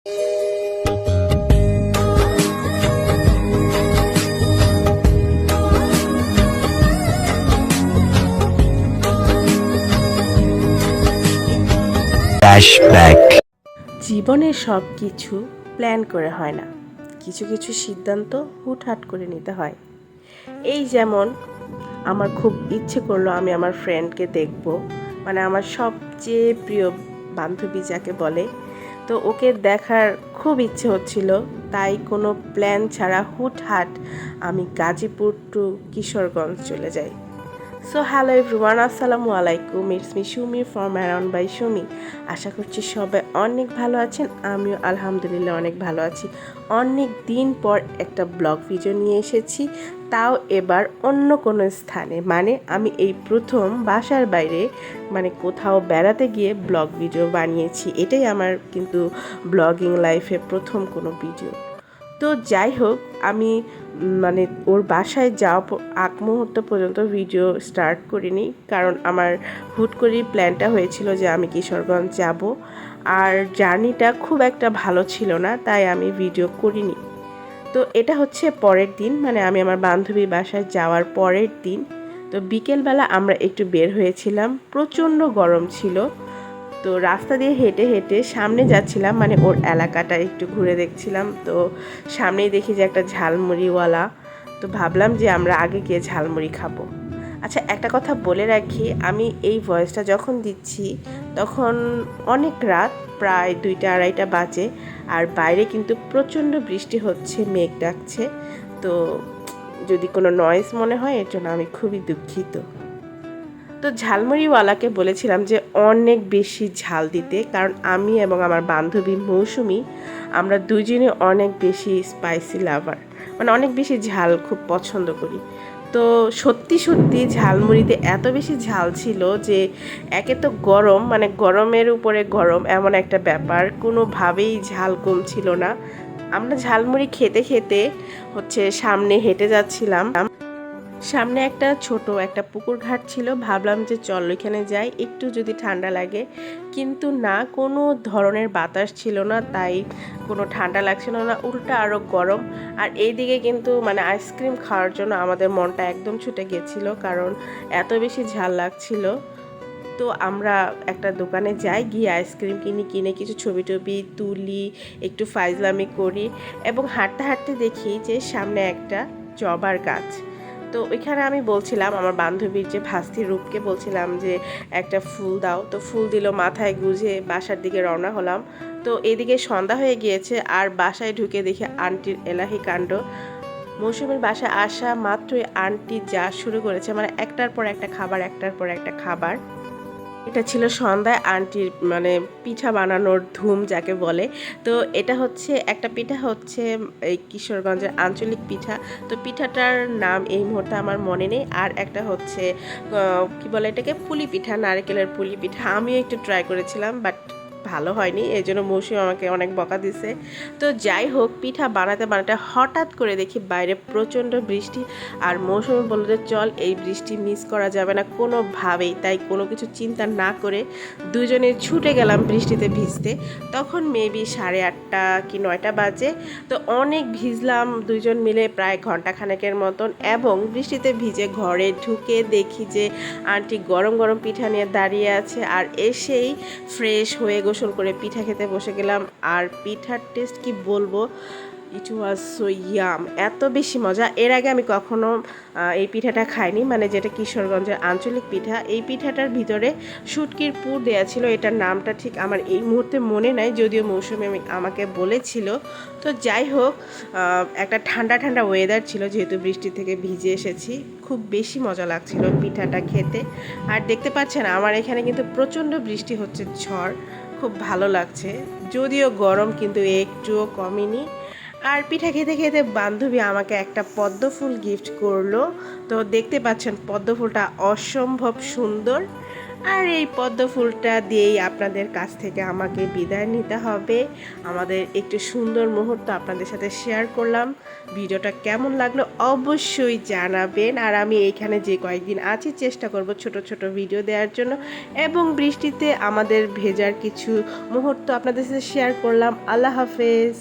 জীবনের সব কিছু প্ল্যান করে হয় না, কিছু কিছু সিদ্ধান্ত হুটহাট করে নিতে হয়। এই যেমন আমার খুব ইচ্ছে করলো আমি আমার ফ্রেন্ডকে দেখব, মানে আমার সবচেয়ে প্রিয় বান্ধবী যাকে বলে, তো ওকে দেখার খুব ইচ্ছে হচ্ছিল। তাই কোনো প্ল্যান ছাড়া হুটহাট আমি গাজীপুর টু কিশোরগঞ্জ চলে যাই। সো হ্যালো এভরিওয়ান, আসসালামু আলাইকুম। It's me Sumi from Around by Sumi. আশা করছি সবাই অনেক ভালো আছেন, আমিও আলহামদুলিল্লাহ অনেক ভালো আছি। অনেক দিন পর একটা ব্লগ ভিডিও নিয়ে এসেছি, তাও এবার অন্য কোনো স্থানে, মানে আমি এই প্রথম বাসার বাইরে মানে কোথাও বেড়াতে গিয়ে ব্লগ ভিডিও বানিয়েছি। এটাই আমার কিন্তু ব্লগিং লাইফে প্রথম কোনো ভিডিও। তো যাই হোক, আমি মানে ওর বাসায় যাওয়া আগ মুহূর্ত পর্যন্ত ভিডিও স্টার্ট করিনি, কারণ আমার হুট করেই প্ল্যানটা হয়েছিল যে আমি কিশোরগঞ্জ যাব, আর জার্নিটা খুব একটা ভালো ছিল না, তাই আমি ভিডিও করিনি। তো এটা হচ্ছে পরের দিন, মানে আমি আমার বান্ধবীর বাসায় যাওয়ার পরের দিন। তো বিকেলবেলা আমরা একটু বের হয়েছিলাম, প্রচণ্ড গরম ছিল। তো রাস্তা দিয়ে হেঁটে হেঁটে সামনে যাচ্ছিলাম, মানে ওর এলাকাটা একটু ঘুরে দেখছিলাম। তো সামনেই দেখি যে একটা ঝালমুড়িওয়ালা, তো ভাবলাম যে আমরা আগে গিয়ে ঝালমুড়ি খাবো। আচ্ছা, একটা কথা বলে রাখি, আমি এই ভয়েসটা যখন দিচ্ছি তখন অনেক রাত, প্রায় 2টা-2:30 বাজে, আর বাইরে কিন্তু প্রচণ্ড বৃষ্টি হচ্ছে, মেঘ ডাকছে। তো যদি কোনো নয়েজ মনে হয় এর জন্য আমি খুবই দুঃখিত। তো ঝালমুড়িওয়ালাকে বলেছিলাম যে অনেক বেশি ঝাল দিতে, কারণ আমি এবং আমার বান্ধবী মৌসুমি আমরা দুজনে অনেক বেশি স্পাইসি লাভার, মানে অনেক বেশি ঝাল খুব পছন্দ করি। তো সত্যি সত্যি ঝালমুড়িতে এত বেশি ঝাল ছিল যে একে তো গরম, মানে গরমের উপরে গরম এমন একটা ব্যাপার, কোনোভাবেই ঝাল কম ছিল না। আমরা ঝালমুড়ি খেতে খেতে হচ্ছে সামনে হেঁটে যাচ্ছিলাম। সামনে একটা ছোট একটা পুকুর ঘাট ছিল, ভাবলাম যে চল এখানে যাই, একটু যদি ঠান্ডা লাগে। কিন্তু না, কোনো ধরনের বাতাস ছিল না, তাই কোনো ঠান্ডা লাগছিল না, উল্টা আরও গরম। আর এইদিকে কিন্তু মানে আইসক্রিম খাওয়ার জন্য আমাদের মনটা একদম ছুটে গেছিল, কারণ এত বেশি ঝাল লাগছিল। তো আমরা একটা দোকানে যাই, গিয়ে আইসক্রিম কিনে কিছু ছবি টবি তুলি, একটু ফাইজলামি করি, এবং হাঁটতে হাঁটতে দেখি যে সামনে একটা জবার গাছ। তো ওইখানে আমি বলছিলাম আমার বান্ধবীর যে ভাস্তি রূপকে বলছিলাম যে একটা ফুল দাও, তো ফুল দিল, মাথায় গুঁজে বাসার দিকে রওনা হলাম। তো এদিকে সন্ধ্যা হয়ে গিয়েছে, আর বাসায় ঢুকে দেখি আন্টির এলাহি কাণ্ড। মৌসুমীর বাসায় আসা মাত্রই আন্টি যা শুরু করেছে, মানে একটার পর একটা খাবার, একটার পর একটা খাবার। এটা ছিল সন্ধ্যায় আন্টির মানে পিঠা বানানোর ধুম যাকে বলে। তো এটা হচ্ছে একটা পিঠা, হচ্ছে এই কিশোরগঞ্জের আঞ্চলিক পিঠা। তো পিঠাটার নাম এই মুহূর্তে আমার মনে নেই। আর একটা হচ্ছে কি বলে এটাকে, পুলি পিঠা, নারকেলের পুলি পিঠা। আমিও একটু ট্রাই করেছিলাম, বাট ভালো হয়নি, এই জন্য মৌসুমি আমাকে অনেক বকা দিছে। তো যাই হোক, পিঠা বানাতে বানাতে হঠাৎ করে দেখি বাইরে প্রচণ্ড বৃষ্টি, আর মৌসুমি বলল যে চল, এই বৃষ্টি মিস করা যাবে না কোনোভাবেই। তাই কোনো কিছু চিন্তা না করে দুজনে ছুটে গেলাম বৃষ্টিতে ভিজতে। তখন মেবি 8:30 কি 9টা বাজে। তো অনেক ভিজলাম দুজন মিলে, প্রায় ঘন্টাখানেকের মতন, এবং বৃষ্টিতে ভিজে ঘরে ঢুকে দেখি যে আন্টি গরম গরম পিঠা নিয়ে দাঁড়িয়ে আছে, আর এসেই ফ্রেশ হয়ে গোসল করে পিঠা খেতে বসে গেলাম। আর পিঠার টেস্ট কি বলবো, ইট ওয়াজ সো ইয়াম, এত বেশি মজা। এর আগে আমি কখনো এই পিঠাটা খাইনি, মানে যেটা কিশোরগঞ্জের আঞ্চলিক পিঠা। এই পিঠাটার ভিতরে শুটকির পুর দেওয়া ছিল, এটার নামটা ঠিক আমার এই মুহূর্তে মনে নাই, যদিও মৌসুমি আমাকে বলেছিল। তো যাই হোক, একটা ঠান্ডা ঠান্ডা ওয়েদার ছিল, যেহেতু বৃষ্টি থেকে ভিজে এসেছি, খুব বেশি মজা লাগছিল পিঠাটা খেতে। আর দেখতে পাচ্ছেন আমার এখানে কিন্তু প্রচণ্ড বৃষ্টি হচ্ছে, ঝড়, খুব ভালো লাগছে, যদিও গরম কিন্তু একটুও কমেনি। আর পিঠা খেতে খেতে বান্ধবী আমাকে একটা পদ্ম ফুল গিফট করলো। তো দেখতে পাচ্ছেন পদ্ম ফুলটা অসম্ভব সুন্দর। আর এই পদ্ম ফুলটা দিয়েই আপনাদের কাছ থেকে আমাকে বিদায় নিতে হবে। আমাদের একটু সুন্দর মুহূর্ত আপনাদের সাথে শেয়ার করলাম। ভিডিওটা কেমন লাগলো অবশ্যই জানাবেন। আর আমি এইখানে যে কয়েকদিন আছি চেষ্টা করব ছোট ছোট ভিডিও দেওয়ার জন্য, এবং বৃষ্টিতে আমাদের ভেজার কিছু মুহূর্ত আপনাদের সাথে শেয়ার করলাম। আল্লাহ হাফেজ।